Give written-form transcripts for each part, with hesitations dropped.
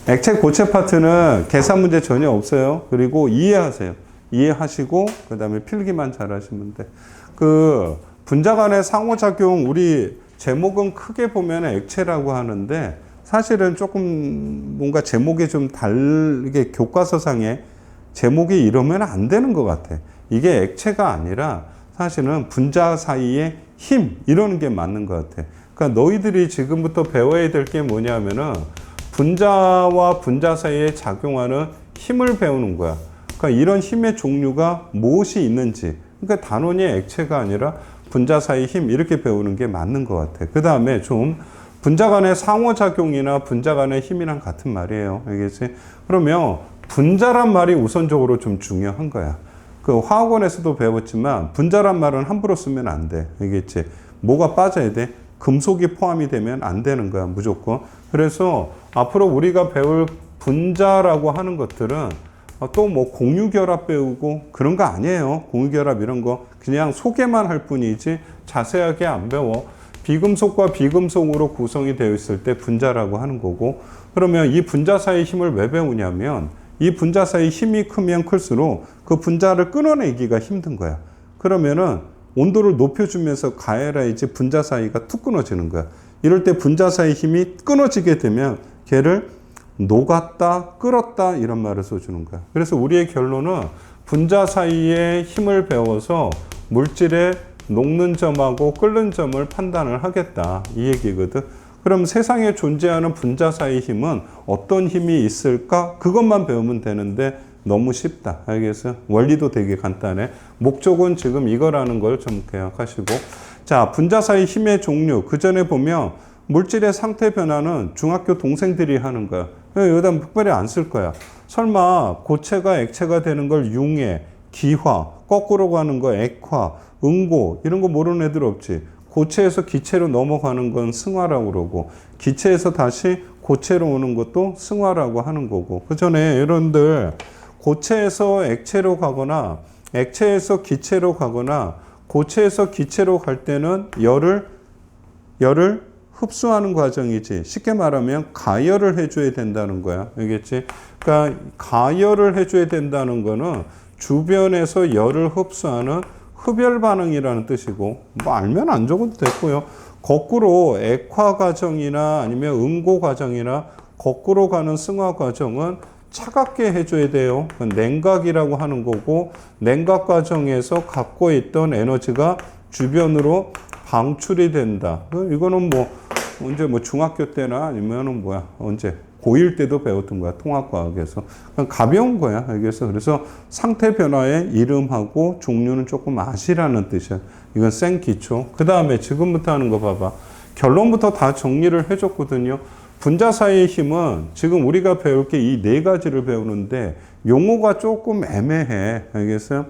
액체 고체 파트는 계산 문제 전혀 없어요. 그리고 이해하세요. 이해하시고 그 다음에 필기만 잘 하시면 돼. 그 분자 간의 상호작용, 우리 제목은 크게 보면 액체라고 하는데 사실은 조금 뭔가 제목이 좀 다르게, 교과서상에 제목이 이러면 안 되는 것 같아. 이게 액체가 아니라 사실은 분자 사이의 힘, 이러는 게 맞는 것 같아. 그러니까 너희들이 지금부터 배워야 될 게 뭐냐면은 분자와 분자 사이에 작용하는 힘을 배우는 거야. 그러니까 이런 힘의 종류가 무엇이 있는지. 그러니까 단원이 액체가 아니라 분자 사이 힘, 이렇게 배우는 게 맞는 것 같아. 그 다음에 좀 분자 간의 상호작용이나 분자 간의 힘이랑 같은 말이에요. 알겠지? 그러면 분자란 말이 우선적으로 좀 중요한 거야. 그 화학원에서도 배웠지만 분자란 말은 함부로 쓰면 안 돼. 알겠지? 뭐가 빠져야 돼? 금속이 포함이 되면 안 되는 거야, 무조건. 그래서 앞으로 우리가 배울 분자라고 하는 것들은 또 뭐 공유결합 배우고 그런 거 아니에요. 공유결합 이런 거 그냥 소개만 할 뿐이지 자세하게 안 배워. 비금속과 비금속으로 구성이 되어 있을 때 분자라고 하는 거고, 그러면 이 분자 사이 힘을 왜 배우냐면 이 분자 사이 힘이 크면 클수록 그 분자를 끊어내기가 힘든 거야. 그러면은 온도를 높여주면서 가해라야지 분자 사이가 툭 끊어지는 거야. 이럴 때 분자 사이 힘이 끊어지게 되면 걔를 녹았다, 끓었다, 이런 말을 써주는 거야. 그래서 우리의 결론은 분자 사이의 힘을 배워서 물질의 녹는 점하고 끓는 점을 판단을 하겠다, 이 얘기거든. 그럼 세상에 존재하는 분자 사이 힘은 어떤 힘이 있을까? 그것만 배우면 되는데 너무 쉽다. 알겠어요? 원리도 되게 간단해. 목적은 지금 이거라는 걸 좀 기억하시고. 자, 분자 사이 힘의 종류. 그 전에 보면 물질의 상태 변화는 중학교 동생들이 하는 거야. 여기다 특별히 안 쓸 거야. 설마 고체가 액체가 되는 걸 융해, 기화, 거꾸로 가는 거 액화, 응고, 이런 거 모르는 애들 없지. 고체에서 기체로 넘어가는 건 승화라고 그러고, 기체에서 다시 고체로 오는 것도 승화라고 하는 거고. 그 전에 여러분들 고체에서 액체로 가거나 액체에서 기체로 가거나 고체에서 기체로 갈 때는 열을 흡수하는 과정이지. 쉽게 말하면 가열을 해줘야 된다는 거야. 알겠지? 그러니까 가열을 해줘야 된다는 거는 주변에서 열을 흡수하는 흡열 반응이라는 뜻이고, 뭐 알면 안 적어도 됐고요. 거꾸로 액화 과정이나 아니면 응고 과정이나 거꾸로 가는 승화 과정은 차갑게 해줘야 돼요. 냉각이라고 하는 거고, 냉각 과정에서 갖고 있던 에너지가 주변으로 방출이 된다. 이거는 뭐 언제 뭐 중학교 때나 아니면은 언제 고1 때도 배웠던 거야, 통합과학에서. 그냥 가벼운 거야, 알겠어? 그래서 상태 변화의 이름하고 종류는 조금 아시라는 뜻이야. 이건 생 기초. 그 다음에 지금부터 하는 거 봐봐. 결론부터 다 정리를 해줬거든요. 분자 사이의 힘은 지금 우리가 배울 게 이 네 가지를 배우는데 용어가 조금 애매해. 알겠어요?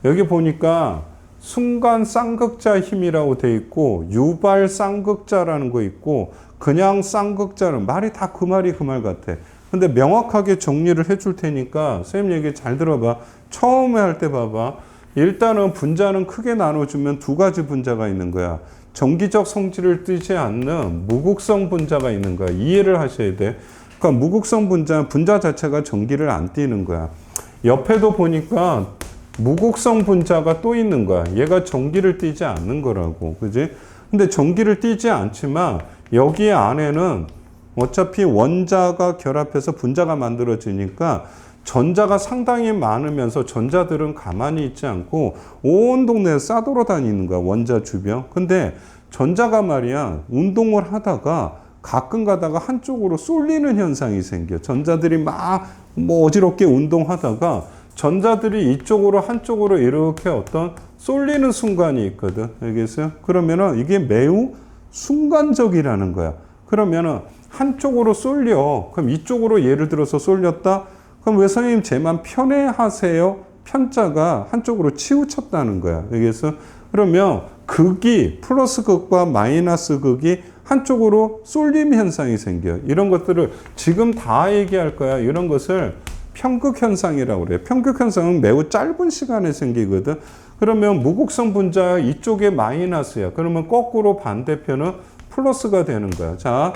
여기 보니까 순간 쌍극자 힘이라고 돼 있고, 유발 쌍극자라는 거 있고, 그냥 쌍극자는 말이 다 그 말이 그 말 같아. 근데 명확하게 정리를 해줄 테니까 선생님 얘기 잘 들어봐. 처음에 할 때 봐봐. 일단은 분자는 크게 나눠주면 두 가지 분자가 있는 거야. 정기적 성질을 띠지 않는 무극성 분자가 있는 거야. 이해를 하셔야 돼. 그러니까 무극성 분자 자체가 전기를 안 띠는 거야. 옆에도 보니까 무극성 분자가 또 있는 거야. 얘가 전기를 띠지 않는 거라고. 그지? 근데 전기를 띠지 않지만 여기 안에는 어차피 원자가 결합해서 분자가 만들어지니까 전자가 상당히 많으면서 전자들은 가만히 있지 않고 온 동네에 싸돌아다니는 거야, 원자 주변. 근데 전자가 말이야, 운동을 하다가 가끔 가다가 한쪽으로 쏠리는 현상이 생겨. 전자들이 막 뭐 어지럽게 운동하다가 전자들이 이쪽으로 한쪽으로 이렇게 어떤 쏠리는 순간이 있거든. 알겠어요? 그러면은 이게 매우 순간적이라는 거야. 그러면은 한쪽으로 쏠려. 그럼 이쪽으로 예를 들어서 쏠렸다? 그럼 왜 선생님 제 맘 편해 하세요? 편자가 한쪽으로 치우쳤다는 거야. 알겠어? 그러면 극이, 플러스 극과 마이너스 극이 한쪽으로 쏠림 현상이 생겨. 이런 것들을 지금 다 얘기할 거야. 이런 것을 편극 현상이라고 그래요. 편극 현상은 매우 짧은 시간에 생기거든. 그러면 무극성 분자 이쪽에 마이너스야. 그러면 거꾸로 반대편은 플러스가 되는 거야. 자,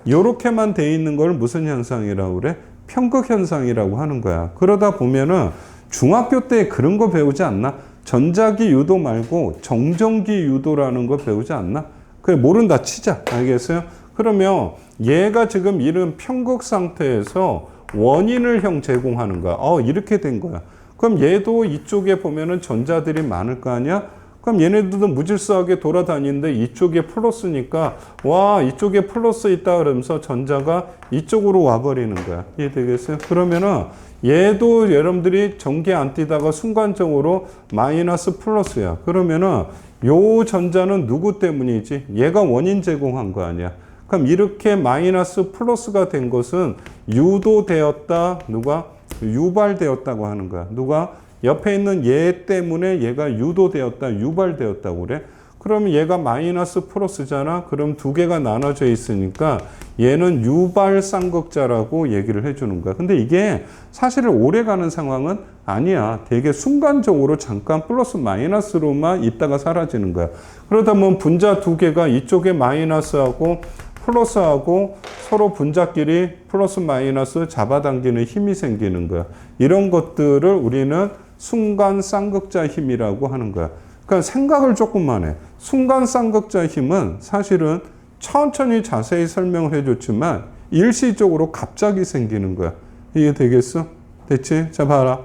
요렇게만 돼 있는 걸 무슨 현상이라고 그래? 편극 현상이라고 하는 거야. 그러다 보면은 중학교 때 그런 거 배우지 않나? 전자기 유도 말고 정전기 유도라는 거 배우지 않나? 그래, 모른다 치자. 알겠어요? 그러면 얘가 지금 이런 편극 상태에서 원인을 형 제공하는 거야. 이렇게 된 거야. 그럼 얘도 이쪽에 보면은 전자들이 많을 거 아니야? 그럼 얘네들도 무질서하게 돌아다니는데 이쪽에 플러스니까 와, 이쪽에 플러스 있다 그러면서 전자가 이쪽으로 와버리는 거야. 이해되겠어요? 그러면은 얘도 여러분들이 전기 안 뛰다가 순간적으로 마이너스 플러스야. 그러면은 요 전자는 누구 때문이지? 얘가 원인 제공한 거 아니야. 그럼 이렇게 마이너스 플러스가 된 것은 유도되었다. 누가? 유발되었다고 하는 거야. 누가? 옆에 있는 얘 때문에 얘가 유도되었다, 유발되었다고 그래. 그러면 얘가 마이너스 플러스잖아. 그럼 두 개가 나눠져 있으니까 얘는 유발 쌍극자라고 얘기를 해주는 거야. 근데 이게 사실은 오래 가는 상황은 아니야. 되게 순간적으로 잠깐 플러스 마이너스로만 있다가 사라지는 거야. 그러다 보면 분자 두 개가 이쪽에 마이너스하고 플러스하고 서로 분자끼리 플러스 마이너스 잡아당기는 힘이 생기는 거야. 이런 것들을 우리는 순간 쌍극자 힘이라고 하는 거야. 그러니까 생각을 조금만 해. 순간 쌍극자 힘은 사실은 천천히 자세히 설명을 해줬지만 일시적으로 갑자기 생기는 거야. 이해 되겠어? 됐지? 자, 봐라.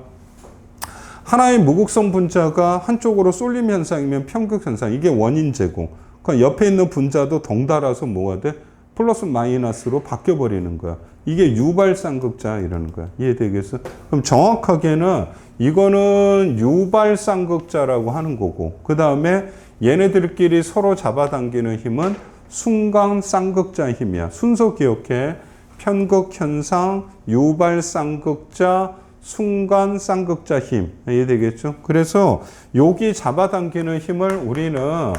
하나의 무극성 분자가 한쪽으로 쏠림 현상이면 편극 현상. 이게 원인 제공. 그러니까 옆에 있는 분자도 덩달아서 뭐가 돼? 플러스 마이너스로 바뀌어버리는 거야. 이게 유발 쌍극자 이라는 거야. 이해되겠어? 그럼 정확하게는 이거는 유발 쌍극자라고 하는 거고, 그 다음에 얘네들끼리 서로 잡아당기는 힘은 순간 쌍극자 힘이야. 순서 기억해. 편극 현상, 유발 쌍극자, 순간 쌍극자 힘. 이해되겠죠? 그래서 여기 잡아당기는 힘을 우리는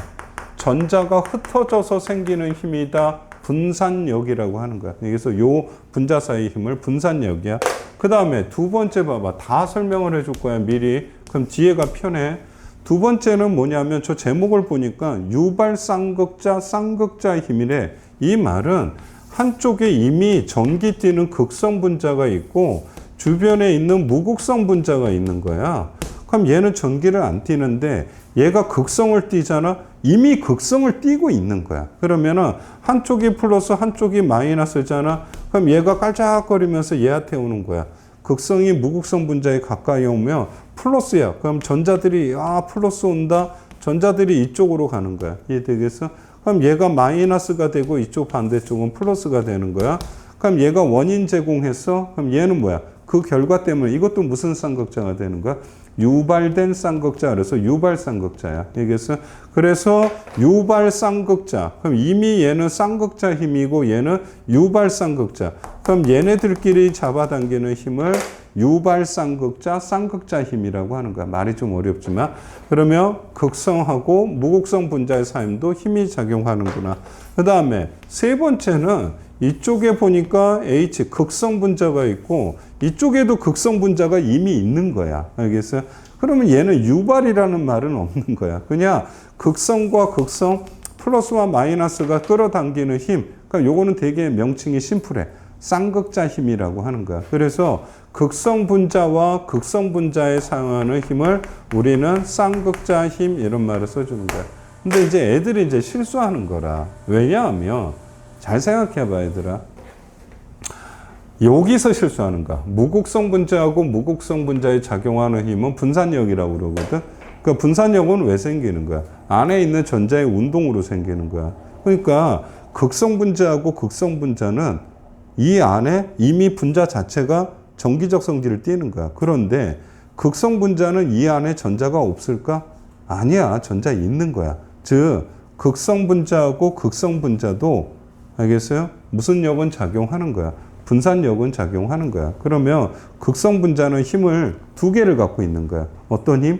전자가 흩어져서 생기는 힘이다. 분산력이라고 하는 거야. 그래서 요 분자 사이 힘을 분산력이야. 그 다음에 두 번째 봐봐. 다 설명을 해줄 거야, 미리. 그럼 뒤에가 편해. 두 번째는 뭐냐면 저 제목을 보니까 유발 쌍극자, 쌍극자 힘이래. 이 말은 한쪽에 이미 전기 뛰는 극성 분자가 있고 주변에 있는 무극성 분자가 있는 거야. 그럼 얘는 전기를 안 띄는데 얘가 극성을 띄잖아. 이미 극성을 띄고 있는 거야. 그러면은 한쪽이 플러스 한쪽이 마이너스잖아. 그럼 얘가 깔짝거리면서 얘한테 오는 거야. 극성이 무극성 분자에 가까이 오면 플러스야. 그럼 전자들이 플러스 온다. 전자들이 이쪽으로 가는 거야. 이해되겠어? 그럼 얘가 마이너스가 되고 이쪽 반대쪽은 플러스가 되는 거야. 그럼 얘가 원인 제공했어. 그럼 얘는 뭐야? 그 결과 때문에 이것도 무슨 쌍극자가 되는 거야? 유발된 쌍극자. 그래서 유발 쌍극자야. 알겠어? 그래서 유발 쌍극자. 그럼 이미 얘는 쌍극자 힘이고 얘는 유발 쌍극자. 그럼 얘네들끼리 잡아당기는 힘을 유발 쌍극자, 쌍극자 힘이라고 하는 거야. 말이 좀 어렵지만. 그러면 극성하고 무극성 분자의 사임도 힘이 작용하는구나. 그 다음에 세 번째는 이쪽에 보니까 H 극성 분자가 있고 이쪽에도 극성 분자가 이미 있는 거야. 알겠어요? 그러면 얘는 유발이라는 말은 없는 거야. 그냥 극성과 극성 플러스와 마이너스가 끌어당기는 힘. 그러니까 요거는 되게 명칭이 심플해. 쌍극자 힘이라고 하는 거야. 그래서 극성 분자와 극성 분자에 사용하는 힘을 우리는 쌍극자 힘 이런 말을 써주는 거야. 근데 이제 애들이 이제 실수하는 거라. 왜냐하면 잘 생각해봐, 얘들아. 여기서 실수하는 거야. 무극성 분자하고 무극성 분자에 작용하는 힘은 분산력이라고 그러거든. 그 분산력은 왜 생기는 거야? 안에 있는 전자의 운동으로 생기는 거야. 그러니까 극성 분자하고 극성 분자는 이 안에 이미 분자 자체가 전기적 성질을 띠는 거야. 그런데 극성 분자는 이 안에 전자가 없을까? 아니야. 전자 있는 거야. 즉 극성 분자하고 극성 분자도 알겠어요? 무슨 역은 작용하는 거야. 분산력은 작용하는 거야. 그러면 극성 분자는 힘을 두 개를 갖고 있는 거야. 어떤 힘?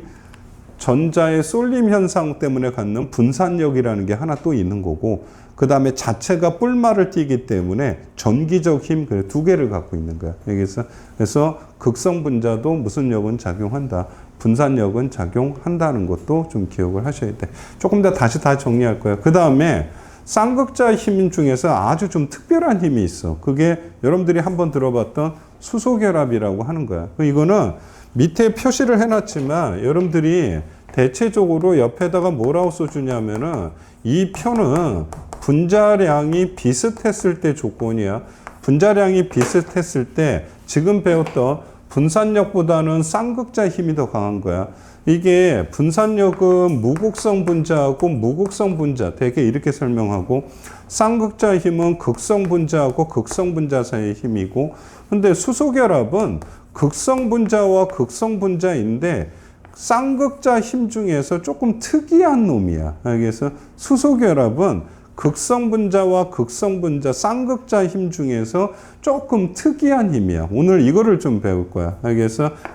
전자의 쏠림 현상 때문에 갖는 분산력이라는 게 하나 또 있는 거고, 그 다음에 자체가 뿔말을 띠기 때문에 전기적 힘, 그래, 두 개를 갖고 있는 거야. 알겠어? 그래서 극성 분자도 무슨 역은 작용한다. 분산력은 작용한다는 것도 좀 기억을 하셔야 돼. 조금 더 다시 다 정리할 거야. 그 다음에 쌍극자 힘 중에서 아주 좀 특별한 힘이 있어. 그게 여러분들이 한번 들어봤던 수소결합이라고 하는 거야. 이거는 밑에 표시를 해놨지만 여러분들이 대체적으로 옆에다가 뭐라고 써주냐면은 이 표는 분자량이 비슷했을 때 조건이야. 분자량이 비슷했을 때 지금 배웠던 분산력보다는 쌍극자 힘이 더 강한 거야. 이게 분산력은 무극성 분자하고 무극성 분자, 대개 이렇게 설명하고, 쌍극자 힘은 극성 분자하고 극성 분자 사이의 힘이고, 근데 수소결합은 극성 분자와 극성 분자인데 쌍극자 힘 중에서 조금 특이한 놈이야. 그래서 수소결합은 극성 분자와 극성 분자, 쌍극자 힘 중에서 조금 특이한 힘이야. 오늘 이거를 좀 배울 거야.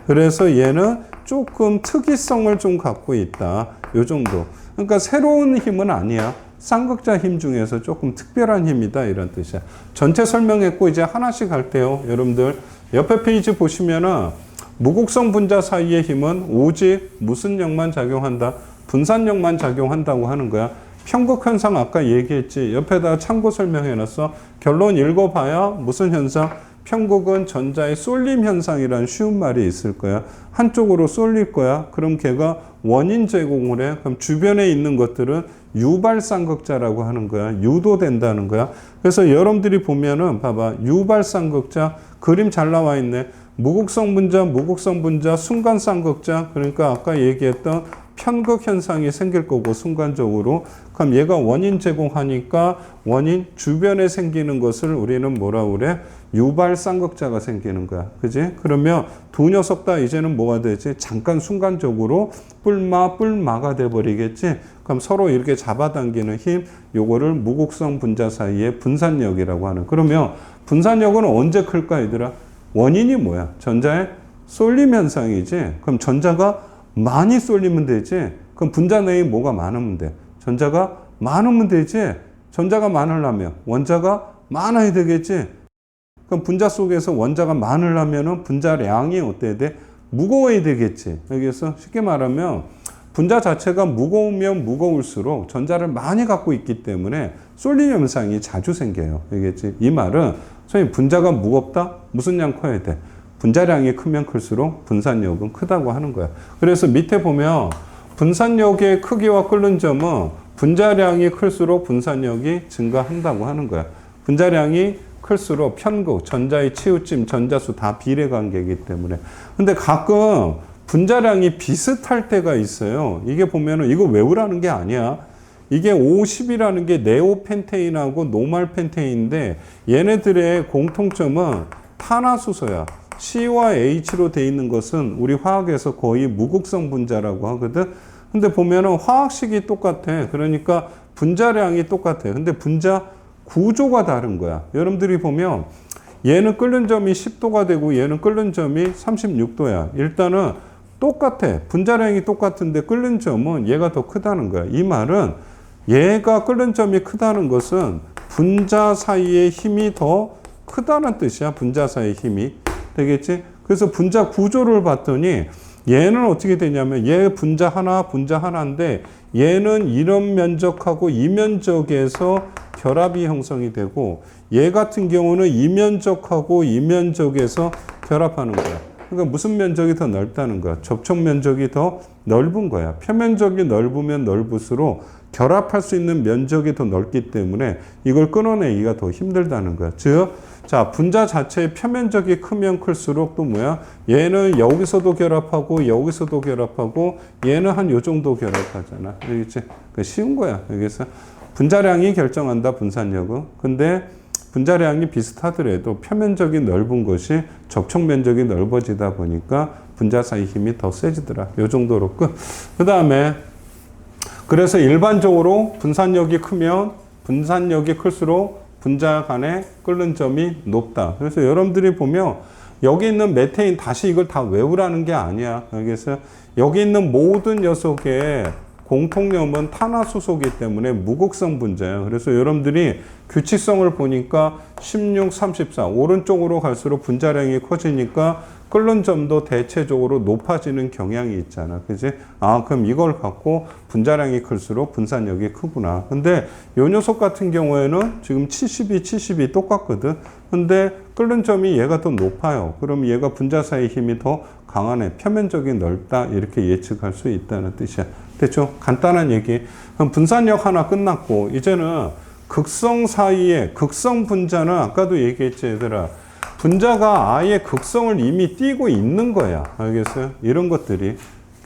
그래서 얘는 조금 특이성을 좀 갖고 있다. 요 정도. 그러니까 새로운 힘은 아니야. 쌍극자 힘 중에서 조금 특별한 힘이다. 이런 뜻이야. 전체 설명했고 이제 하나씩 할게요. 여러분들 옆에 페이지 보시면은 무극성 분자 사이의 힘은 오직 무슨力만 작용한다? 분산력만 작용한다고 하는 거야. 편극 현상 아까 얘기했지. 옆에다 참고 설명해놨어. 결론 읽어봐야 무슨 현상? 편극은 전자의 쏠림 현상이란 쉬운 말이 있을 거야. 한쪽으로 쏠릴 거야. 그럼 걔가 원인 제공을 해. 그럼 주변에 있는 것들은 유발 쌍극자라고 하는 거야. 유도된다는 거야. 그래서 여러분들이 보면은 봐봐. 유발 쌍극자 그림 잘 나와 있네. 무극성 분자, 무극성 분자, 순간 쌍극자. 그러니까 아까 얘기했던 편극 현상이 생길 거고 순간적으로. 그럼 얘가 원인 제공하니까 원인 주변에 생기는 것을 우리는 뭐라 그래? 유발 쌍극자가 생기는 거야. 그지? 그러면 두 녀석 다 이제는 뭐가 되지? 잠깐 순간적으로 뿔마가 돼버리겠지? 그럼 서로 이렇게 잡아당기는 힘, 요거를 무극성 분자 사이의 분산력이라고 하는. 그러면 분산력은 언제 클까, 얘들아? 원인이 뭐야? 전자의 쏠림 현상이지? 그럼 전자가 많이 쏠리면 되지? 그럼 분자 내에 뭐가 많으면 돼? 전자가 많으면 되지? 전자가 많으려면 원자가 많아야 되겠지? 그럼 분자 속에서 원자가 많으려면 분자량이 어때야 돼? 무거워야 되겠지? 여기서 쉽게 말하면 분자 자체가 무거우면 무거울수록 전자를 많이 갖고 있기 때문에 쏠림 현상이 자주 생겨요. 알겠지? 이 말은 선생님 분자가 무겁다? 무슨 양 커야 돼? 분자량이 크면 클수록 분산력은 크다고 하는 거야. 그래서 밑에 보면 분산력의 크기와 끓는 점은 분자량이 클수록 분산력이 증가한다고 하는 거야. 분자량이 클수록 편극, 전자의 치우침, 전자수 다 비례관계이기 때문에. 근데 가끔 분자량이 비슷할 때가 있어요. 이게 보면은 이거 외우라는 게 아니야. 이게 50이라는 게 네오펜테인하고 노말펜테인인데 얘네들의 공통점은 탄화수소야. C와 H로 돼 있는 것은 우리 화학에서 거의 무극성 분자라고 하거든. 근데 보면은 화학식이 똑같아. 그러니까 분자량이 똑같아. 근데 분자 구조가 다른 거야. 여러분들이 보면 얘는 끓는 점이 10도가 되고 얘는 끓는 점이 36도야. 일단은 똑같아. 분자량이 똑같은데 끓는 점은 얘가 더 크다는 거야. 이 말은 얘가 끓는 점이 크다는 것은 분자 사이의 힘이 더 크다는 뜻이야. 분자 사이의 힘이. 되겠지? 그래서 분자 구조를 봤더니 얘는 어떻게 되냐면 얘 분자 하나인데 얘는 이런 면적하고 이 면적에서 결합이 형성이 되고 얘 같은 경우는 이 면적하고 이 면적에서 결합하는 거야. 그러니까 무슨 면적이 더 넓다는 거야? 접촉 면적이 더 넓은 거야. 표면적이 넓으면 넓을수록 결합할 수 있는 면적이 더 넓기 때문에 이걸 끊어내기가 더 힘들다는 거야. 즉, 자, 분자 자체의 표면적이 크면 클수록 또 뭐야? 얘는 여기서도 결합하고 여기서도 결합하고 얘는 한 요 정도 결합하잖아. 알겠지? 그 쉬운 거야. 여기서 분자량이 결정한다, 분산력은. 근데 분자량이 비슷하더라도 표면적이 넓은 것이 접촉 면적이 넓어지다 보니까 분자 사이 힘이 더 세지더라. 요 정도로 끝. 그 다음에 그래서 일반적으로 분산력이 클수록 분자 간의 끓는 점이 높다. 그래서 여러분들이 보면 여기 있는 메테인 다시 이걸 다 외우라는 게 아니야. 그래서 여기 있는 모든 녀석의 공통염은 탄화수소기 때문에 무극성 분자예요. 그래서 여러분들이 규칙성을 보니까 16, 34 오른쪽으로 갈수록 분자량이 커지니까 끓는 점도 대체적으로 높아지는 경향이 있잖아. 그지? 아, 그럼 이걸 갖고 분자량이 클수록 분산력이 크구나. 근데 요 녀석 같은 경우에는 지금 72 똑같거든. 근데 끓는 점이 얘가 더 높아요. 그럼 얘가 분자 사이 힘이 더 강하네. 표면적이 넓다. 이렇게 예측할 수 있다는 뜻이야. 됐죠? 간단한 얘기. 그럼 분산력 하나 끝났고, 이제는 극성 사이에, 극성 분자는 아까도 얘기했지, 얘들아. 분자가 아예 극성을 이미 띠고 있는 거야. 알겠어요? 이런 것들이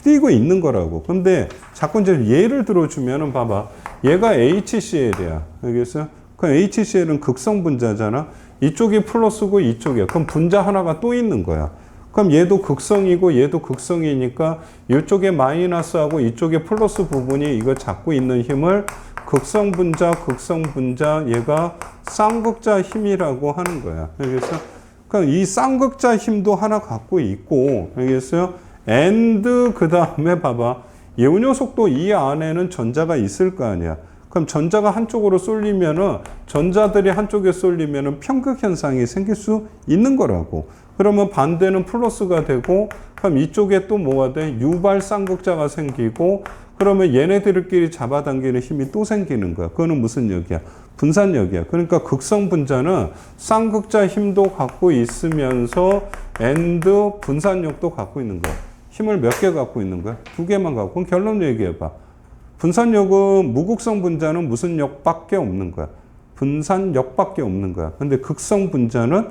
띠고 있는 거라고. 근데 자꾸 이제 예를 들어주면은 봐봐. 얘가 HCl이야. 알겠어요? 그럼 HCl은 극성 분자잖아. 이쪽이 플러스고 이쪽이야. 그럼 분자 하나가 또 있는 거야. 그럼 얘도 극성이고 얘도 극성이니까 이쪽에 마이너스하고 이쪽에 플러스 부분이 이거 잡고 있는 힘을 극성 분자, 얘가 쌍극자 힘이라고 하는 거야. 알겠어요? 그러니까 이 쌍극자 힘도 하나 갖고 있고, 알겠어요? and 그 다음에 봐봐. 이 녀석도 이 안에는 전자가 있을 거 아니야. 그럼 전자가 한쪽으로 쏠리면은, 전자들이 한쪽에 쏠리면은 편극 현상이 생길 수 있는 거라고. 그러면 반대는 플러스가 되고, 그럼 이쪽에 또 뭐가 돼? 유발 쌍극자가 생기고, 그러면 얘네들끼리 잡아당기는 힘이 또 생기는 거야. 그거는 무슨 역이야? 분산력이야. 그러니까 극성 분자는 쌍극자 힘도 갖고 있으면서 and 분산력도 갖고 있는 거야. 힘을 몇 개 갖고 있는 거야? 2개만 갖고. 그럼 결론 얘기해봐. 분산력은 무극성 분자는 무슨 역밖에 없는 거야? 분산력밖에 없는 거야. 근데 극성 분자는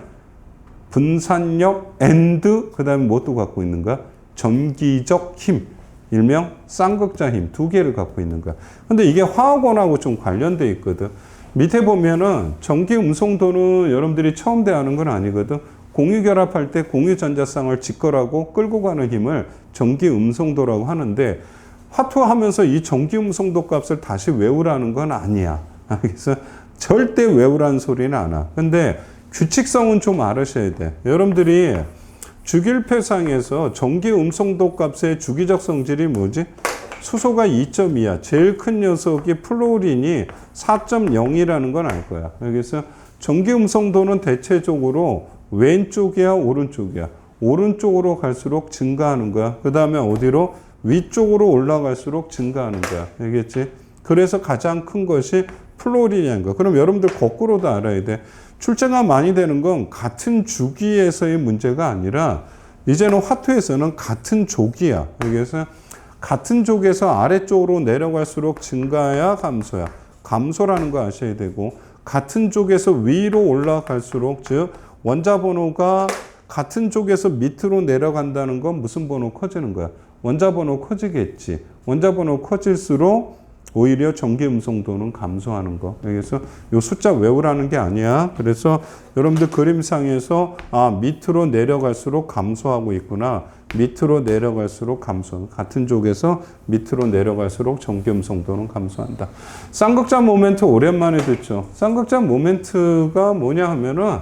분산력 and 그 다음에 뭐도 갖고 있는 거야? 전기적 힘. 일명 쌍극자 힘 2개를 갖고 있는 거야. 근데 이게 화학원하고 좀 관련돼 있거든. 밑에 보면은 전기 음성도는 여러분들이 처음 대하는 건 아니거든. 공유결합할 때 공유전자쌍을 직거라고 끌고 가는 힘을 전기 음성도라고 하는데, 화투하면서 이 전기 음성도 값을 다시 외우라는 건 아니야. 그래서 절대 외우라는 소리는 안 와. 근데 규칙성은 좀 알으셔야 돼. 여러분들이 주기율표상에서 전기 음성도 값의 주기적 성질이 뭐지? 수소가 2.2야. 제일 큰 녀석이 플로린이 4.0이라는 건 알 거야. 그래서 전기 음성도는 대체적으로 왼쪽이야, 오른쪽이야. 오른쪽으로 갈수록 증가하는 거야. 그 다음에 어디로? 위쪽으로 올라갈수록 증가하는 거야. 알겠지? 그래서 가장 큰 것이 플로린이라는 거야. 그럼 여러분들 거꾸로도 알아야 돼. 출제가 많이 되는 건 같은 주기에서의 문제가 아니라 이제는 화투에서는 같은 족이야. 그래서 같은 족에서 아래쪽으로 내려갈수록 증가야, 감소야. 감소라는 거 아셔야 되고, 같은 쪽에서 위로 올라갈수록, 즉 원자 번호가 같은 쪽에서 밑으로 내려간다는 건 무슨 번호 커지는 거야? 원자 번호 커지겠지. 원자 번호 커질수록 오히려 전기 음성도는 감소하는 거. 그래서 이 숫자 외우라는 게 아니야. 그래서 여러분들 그림상에서 밑으로 내려갈수록 감소하고 있구나. 밑으로 내려갈수록 감소. 같은 쪽에서 밑으로 내려갈수록 전기 음성도는 감소한다. 쌍극자 모멘트 오랜만에 듣죠. 쌍극자 모멘트가 뭐냐 하면은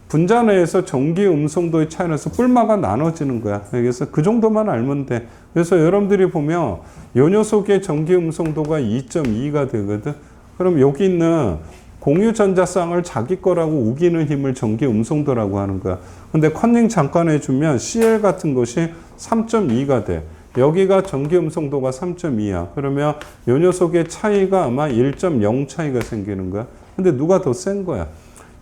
분자 내에서 전기 음성도의 차이나서 뿔마가 나눠지는 거야. 그래서 그 정도만 알면 돼. 그래서 여러분들이 보면 이 녀석의 전기 음성도가 2.2가 되거든. 그럼 여기 있는 공유전자쌍을 자기 거라고 우기는 힘을 전기 음성도라고 하는 거야. 근데 컨닝 잠깐 해주면 CL 같은 것이 3.2가 돼. 여기가 전기 음성도가 3.2야. 그러면 이 녀석의 차이가 아마 1.0 차이가 생기는 거야. 근데 누가 더 센 거야?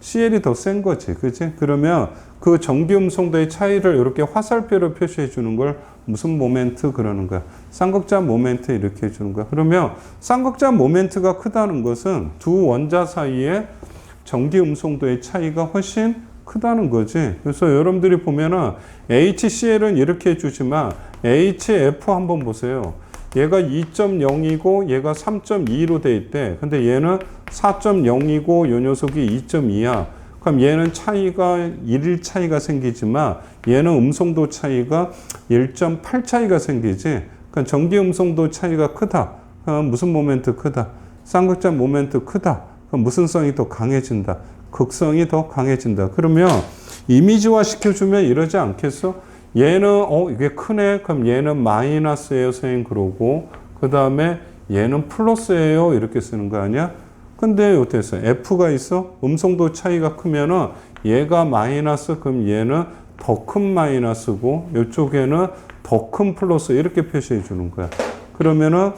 CL이 더 센 거지. 그치? 그러면 그 전기 음성도의 차이를 이렇게 화살표로 표시해 주는 걸 무슨 모멘트 그러는 거야? 쌍극자 모멘트 이렇게 해 주는 거야. 그러면 쌍극자 모멘트가 크다는 것은 두 원자 사이에 전기 음성도의 차이가 훨씬 크다는 거지. 그래서 여러분들이 보면은 HCl은 이렇게 해주지만 HF 한번 보세요. 얘가 2.0이고 얘가 3.2로 돼 있대. 근데 얘는 4.0이고 이 녀석이 2.2야. 그럼 얘는 차이가 1 차이가 생기지만 얘는 음성도 차이가 1.8 차이가 생기지. 그러니까 전기 음성도 차이가 크다. 그럼 무슨 모멘트 크다? 쌍극자 모멘트 크다. 그럼 무슨 성이 더 강해진다? 극성이 더 강해진다. 그러면 이미지화 시켜주면 이러지 않겠어? 얘는 이게 크네. 그럼 얘는 마이너스예요, 선생님. 그러고 그 다음에 얘는 플러스예요. 이렇게 쓰는 거 아니야? 근데 어떻게 써? F가 있어? 음성도 차이가 크면은 얘가 마이너스, 그럼 얘는 더 큰 마이너스고 이쪽에는 더 큰 플러스 이렇게 표시해 주는 거야. 그러면은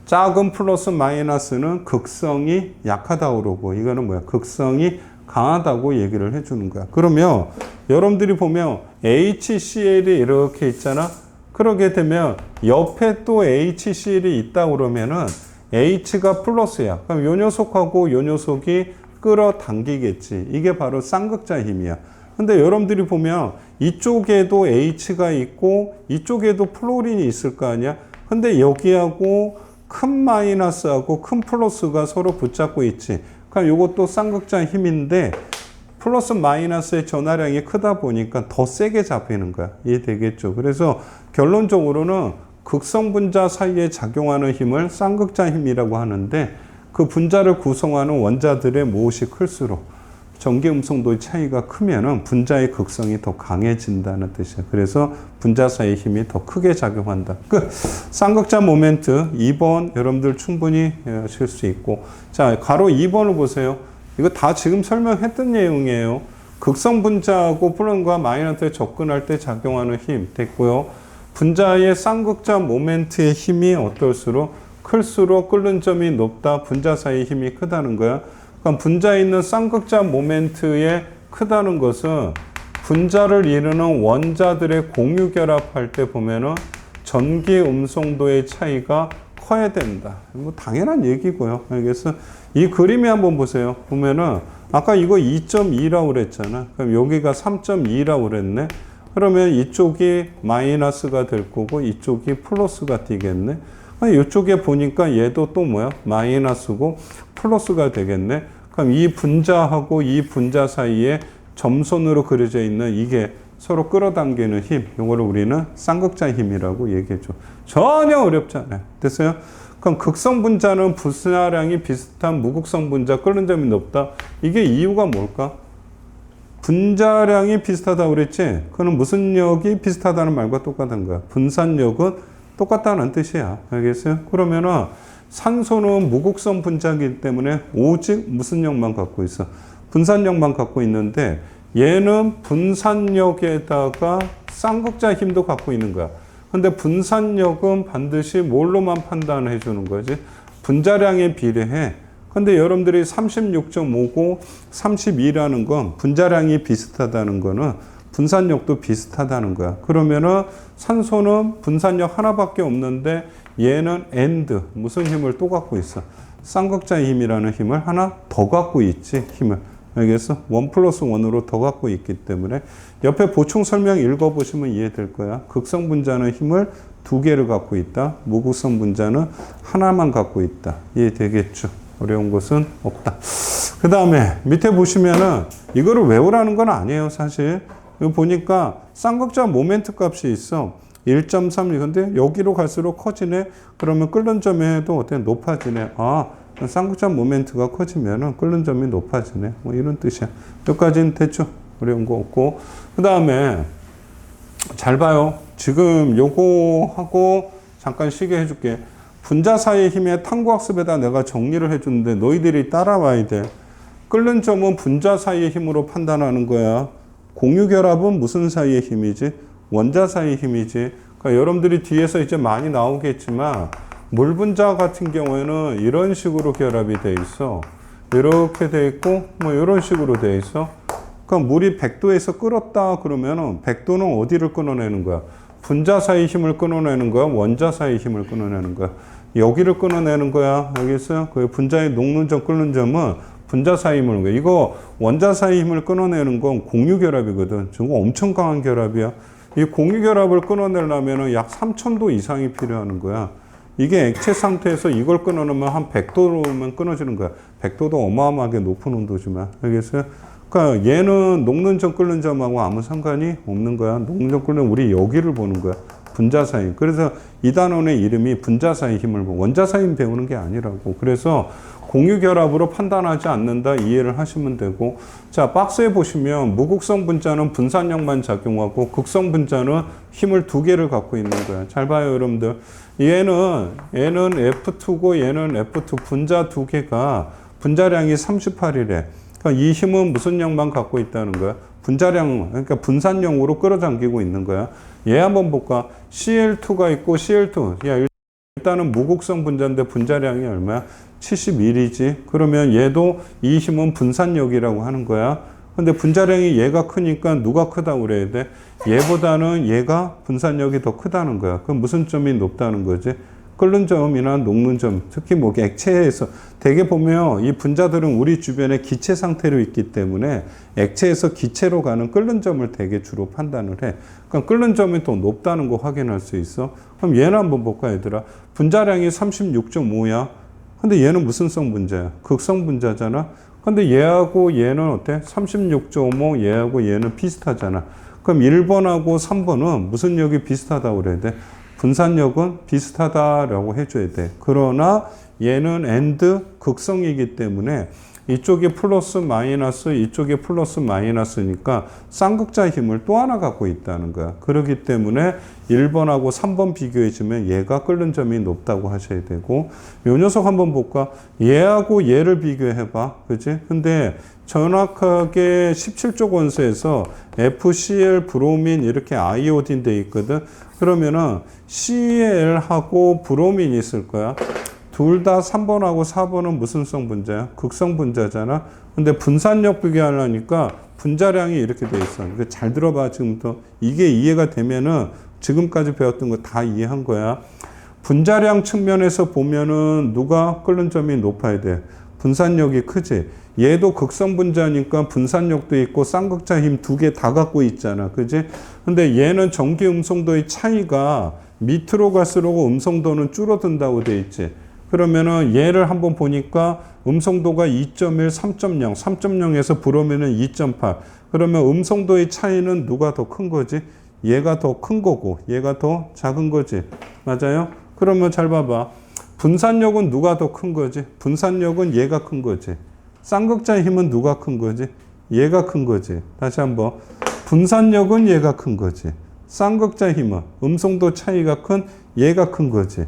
작은 플러스 마이너스는 극성이 약하다고 그러고 이거는 뭐야? 극성이 강하다고 얘기를 해주는 거야. 그러면 여러분들이 보면 HCl이 이렇게 있잖아. 그러게 되면 옆에 또 HCl이 있다 그러면은 H가 플러스야. 그럼 요 녀석하고 요 녀석이 끌어당기겠지. 이게 바로 쌍극자 힘이야. 근데 여러분들이 보면 이쪽에도 H가 있고 이쪽에도 플로린이 있을 거 아니야. 근데 여기하고 큰 마이너스하고 큰 플러스가 서로 붙잡고 있지. 그럼 이것도 쌍극자 힘인데 플러스 마이너스의 전하량이 크다 보니까 더 세게 잡히는 거야. 이해되겠죠? 그래서 결론적으로는 극성 분자 사이에 작용하는 힘을 쌍극자 힘이라고 하는데 그 분자를 구성하는 원자들의 무엇이 클수록 전기 음성도의 차이가 크면은 분자의 극성이 더 강해진다는 뜻이야. 그래서 분자 사이의 힘이 더 크게 작용한다. 그 쌍극자 모멘트 2번 여러분들 충분히 하실 수 있고, 자 가로 2번을 보세요. 이거 다 지금 설명했던 내용이에요. 극성 분자하고 플러스과 마이너스에 접근할 때 작용하는 힘 됐고요. 분자의 쌍극자 모멘트의 힘이 어떨수록 클수록 끓는 점이 높다. 분자 사이의 힘이 크다는 거야. 그럼 분자에 있는 쌍극자 모멘트에 크다는 것은 분자를 이루는 원자들의 공유 결합할 때 보면은 전기 음성도의 차이가 커야 된다. 뭐 당연한 얘기고요. 그래서 이 그림에 한번 보세요. 보면은 아까 이거 2.2라고 그랬잖아. 그럼 여기가 3.2라고 그랬네. 그러면 이쪽이 마이너스가 될 거고 이쪽이 플러스가 되겠네. 이쪽에 보니까 얘도 또 뭐야? 마이너스고 플러스가 되겠네. 그럼 이 분자하고 이 분자 사이에 점선으로 그려져 있는 이게 서로 끌어당기는 힘, 이거를 우리는 쌍극자 힘이라고 얘기해줘. 전혀 어렵지 않아요. 됐어요? 그럼 극성 분자는 분자량이 비슷한 무극성 분자 끓는 점이 높다. 이게 이유가 뭘까? 분자량이 비슷하다고 그랬지? 그거는 무슨 역이 비슷하다는 말과 똑같은 거야. 분산력은 똑같다는 뜻이야. 알겠어요? 그러면은 산소는 무극성 분자이기 때문에 오직 무슨 역만 갖고 있어? 분산력만 갖고 있는데 얘는 분산력에다가 쌍극자 힘도 갖고 있는 거야. 근데 분산력은 반드시 뭘로만 판단해 주는 거지? 분자량에 비례해. 근데 여러분들이 36.5고 32라는 건 분자량이 비슷하다는 거는 분산력도 비슷하다는 거야. 그러면은 산소는 분산력 하나밖에 없는데 얘는 and 무슨 힘을 또 갖고 있어? 쌍극자 힘이라는 힘을 하나 더 갖고 있지. 힘을. 알겠어? 1 플러스 1으로 더 갖고 있기 때문에 옆에 보충 설명 읽어보시면 이해될 거야. 극성 분자는 힘을 2개를 갖고 있다. 무극성 분자는 하나만 갖고 있다. 이해되겠죠? 어려운 것은 없다. 그 다음에 밑에 보시면은 이거를 외우라는 건 아니에요. 사실. 이거 보니까 쌍극자 모멘트 값이 있어. 1.3. 근데 여기로 갈수록 커지네. 그러면 끓는 점에도 어떻게 높아지네. 아, 쌍극자 모멘트가 커지면은 끓는 점이 높아지네. 뭐 이런 뜻이야. 여기까지는 됐죠? 어려운 거 없고. 그 다음에 잘 봐요. 지금 요거 하고 잠깐 쉬게 해줄게. 분자 사이의 힘의 탐구학습에다 내가 정리를 해주는데 너희들이 따라와야 돼. 끓는 점은 분자 사이의 힘으로 판단하는 거야. 공유결합은 무슨 사이의 힘이지? 원자 사이의 힘이지. 그러니까 여러분들이 뒤에서 이제 많이 나오겠지만 물 분자 같은 경우에는 이런 식으로 결합이 돼 있어. 이렇게 돼 있고 뭐 이런 식으로 돼 있어. 그러니까 물이 100도에서 끓었다 그러면은 100도는 어디를 끊어내는 거야? 분자 사이 힘을 끊어내는 거야? 원자 사이 힘을 끊어내는 거야? 여기를 끊어내는 거야. 알겠어요? 그 분자의 녹는 점, 끓는 점은 분자 사이 힘을 거야. 이거 원자 사이 힘을 끊어내는 건 공유 결합이거든. 저거 엄청 강한 결합이야. 이 공유 결합을 끊어내려면 약 3000도 이상이 필요한 거야. 이게 액체 상태에서 이걸 끊어내면 한 100도로만 끊어지는 거야. 100도도 어마어마하게 높은 온도지만. 알겠어요? 그러니까 얘는 녹는 점, 끓는 점하고 아무 상관이 없는 거야. 녹는 점, 끓는 점 우리 여기를 보는 거야. 분자사인. 그래서 이 단원의 이름이 분자사의 힘을 원자사의 힘 배우는 게 아니라고. 그래서 공유결합으로 판단하지 않는다 이해를 하시면 되고, 자 박스에 보시면 무극성 분자는 분산력만 작용하고 극성 분자는 힘을 두 개를 갖고 있는 거야. 잘 봐요 여러분들. 얘는 F2고 얘는 F2 분자 두 개가 분자량이 38이래. 그러니까 이 힘은 무슨 역만 갖고 있다는 거야? 분자량, 그러니까 분산력으로 끌어당기고 있는 거야. 얘 한번 볼까? CL2가 있고 CL2. 야, 일단은 무극성 분자인데 분자량이 얼마야? 71이지. 그러면 얘도 이 힘은 분산력이라고 하는 거야. 근데 분자량이 얘가 크니까 누가 크다고 그래야 돼? 얘보다는 얘가 분산력이 더 크다는 거야. 그럼 무슨 점이 높다는 거지? 끓는 점이나 녹는 점, 특히 뭐 액체에서 대개 보면 이 분자들은 우리 주변에 기체 상태로 있기 때문에 액체에서 기체로 가는 끓는 점을 대개 주로 판단을 해. 그러니까 끓는 점이 더 높다는 거 확인할 수 있어. 그럼 얘는 한번 볼까 얘들아? 분자량이 36.5야. 근데 얘는 무슨 성 분자야? 극성 분자잖아. 근데 얘하고 얘는 어때? 36.5 얘하고 얘는 비슷하잖아. 그럼 1번하고 3번은 무슨 역이 비슷하다고 그래야 돼? 분산력은 비슷하다라고 해줘야 돼. 그러나 얘는 AND 극성이기 때문에 이쪽이 플러스 마이너스, 이쪽이 플러스 마이너스니까 쌍극자 힘을 또 하나 갖고 있다는 거야. 그렇기 때문에 1번하고 3번 비교해주면 얘가 끓는 점이 높다고 하셔야 되고, 요 녀석 한번 볼까? 얘하고 얘를 비교해봐. 그지? 근데 정확하게 17쪽 원소에서 FCl 브로민 이렇게 아이오딘 돼 있거든. 그러면은 CL하고 브로민이 있을 거야. 둘 다 3번하고 4번은 무슨 성 분자야? 극성 분자잖아. 근데 분산력 비교하려니까 분자량이 이렇게 돼 있어. 그러니까 잘 들어봐 지금부터. 이게 이해가 되면은 지금까지 배웠던 거 다 이해한 거야. 분자량 측면에서 보면은 누가 끓는 점이 높아야 돼? 분산력이 크지. 얘도 극성 분자니까 분산력도 있고 쌍극자 힘 두 개 다 갖고 있잖아. 그지? 근데 얘는 전기 음성도의 차이가 밑으로 갈수록 음성도는 줄어든다고 돼 있지. 그러면은 얘를 한번 보니까 음성도가 2.1, 3.0, 3.0에서 브로민은 2.8. 그러면 음성도의 차이는 누가 더 큰 거지? 얘가 더 큰 거고 얘가 더 작은 거지. 맞아요? 그러면 잘 봐봐. 분산력은 누가 더 큰 거지? 분산력은 얘가 큰 거지. 쌍극자의 힘은 누가 큰 거지? 얘가 큰 거지. 다시 한번. 분산력은 얘가 큰 거지. 쌍극자 힘은 음성도 차이가 큰 얘가 큰 거지.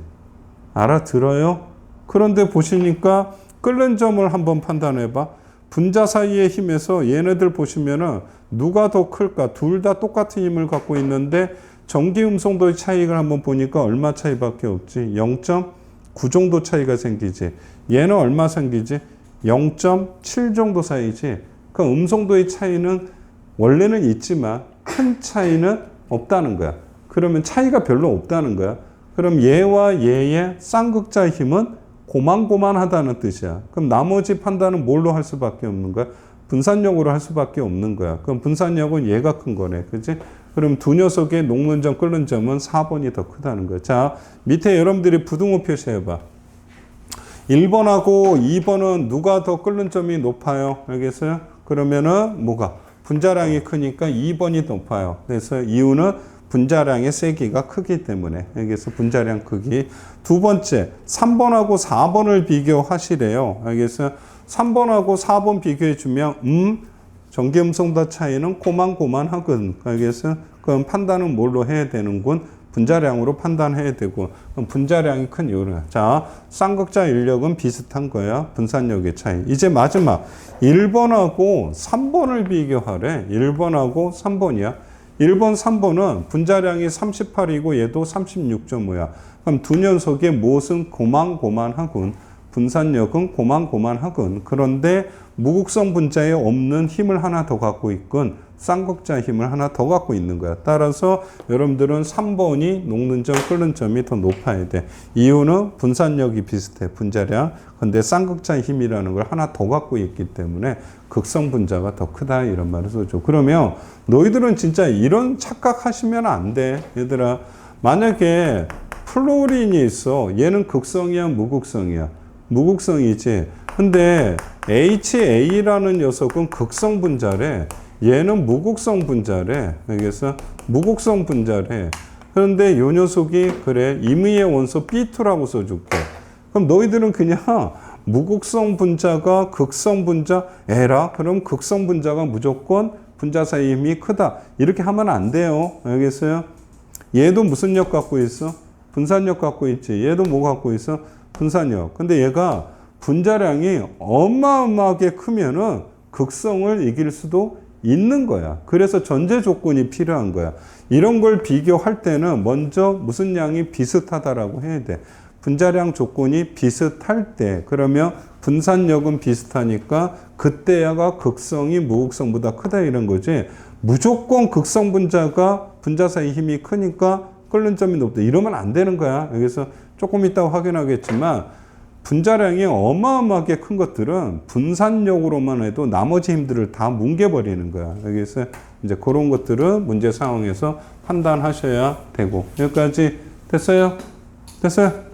알아들어요? 그런데 보시니까 끓는 점을 한번 판단해봐. 분자 사이의 힘에서 얘네들 보시면은 누가 더 클까? 둘 다 똑같은 힘을 갖고 있는데 전기 음성도의 차이를 한번 보니까 얼마 차이밖에 없지? 0.9 정도 차이가 생기지. 얘는 얼마 생기지? 0.7 정도 사이지. 그 음성도의 차이는 원래는 있지만 큰 차이는 없다는 거야. 그러면 차이가 별로 없다는 거야. 그럼 얘와 얘의 쌍극자 힘은 고만고만하다는 뜻이야. 그럼 나머지 판단은 뭘로 할 수밖에 없는 거야? 분산력으로 할 수밖에 없는 거야. 그럼 분산력은 얘가 큰 거네. 그지? 그럼 두 녀석의 녹는 점, 끓는 점은 4번이 더 크다는 거야. 자, 밑에 여러분들이 부등호 표시해봐. 1번하고 2번은 누가 더 끓는 점이 높아요? 알겠어요? 그러면은 뭐가? 분자량이 크니까 2번이 높아요. 그래서 이유는 분자량의 세기가 크기 때문에. 여기서 분자량 크기. 두 번째, 3번하고 4번을 비교하시래요. 알겠어요? 3번하고 4번 비교해주면, 전기 음성도 차이는 고만고만하군. 알겠어요? 그럼 판단은 뭘로 해야 되는군? 분자량으로 판단해야 되고. 그럼 분자량이 큰 이유는. 자, 쌍극자 인력은 비슷한 거야. 분산력의 차이. 이제 마지막. 1번하고 3번을 비교하래. 1번하고 3번이야. 1번, 3번은 분자량이 38이고 얘도 36.5야. 그럼 두 녀석의 무엇은 고만고만하군. 분산력은 고만고만하군. 그런데 무극성 분자에 없는 힘을 하나 더 갖고 있군. 쌍극자 힘을 하나 더 갖고 있는 거야. 따라서 여러분들은 3번이 녹는 점, 끓는 점이 더 높아야 돼. 이유는 분산력이 비슷해. 분자량. 근데 쌍극자 힘이라는 걸 하나 더 갖고 있기 때문에 극성 분자가 더 크다 이런 말을 써줘. 그러면 너희들은 진짜 이런 착각하시면 안 돼. 얘들아. 만약에 플로린이 있어. 얘는 극성이야, 무극성이야? 무극성이지. 근데 HA라는 녀석은 극성 분자래. 얘는 무극성 분자래. 그래서 무극성 분자래. 그런데 요 녀석이 그래 임의의 원소 B2라고 써줄게. 그럼 너희들은 그냥 무극성 분자가 극성 분자 에라 그럼 극성 분자가 무조건 분자 사이 힘이 크다 이렇게 하면 안 돼요. 알겠어요? 얘도 무슨 력 갖고 있어? 분산력 갖고 있지. 얘도 뭐 갖고 있어? 분산력. 근데 얘가 분자량이 어마어마하게 크면은 극성을 이길 수도 있는 거야. 그래서 전제 조건이 필요한 거야. 이런 걸 비교할 때는 먼저 무슨 양이 비슷하다라고 해야 돼. 분자량 조건이 비슷할 때 그러면 분산력은 비슷하니까 그때야가 극성이 무극성보다 크다 이런 거지. 무조건 극성 분자가 분자 사이 힘이 크니까 끓는 점이 높다. 이러면 안 되는 거야. 여기서 조금 이따 확인하겠지만 분자량이 어마어마하게 큰 것들은 분산력으로만 해도 나머지 힘들을 다 뭉개버리는 거야. 여기서 이제 그런 것들은 문제 상황에서 판단하셔야 되고. 여기까지 됐어요? 됐어요?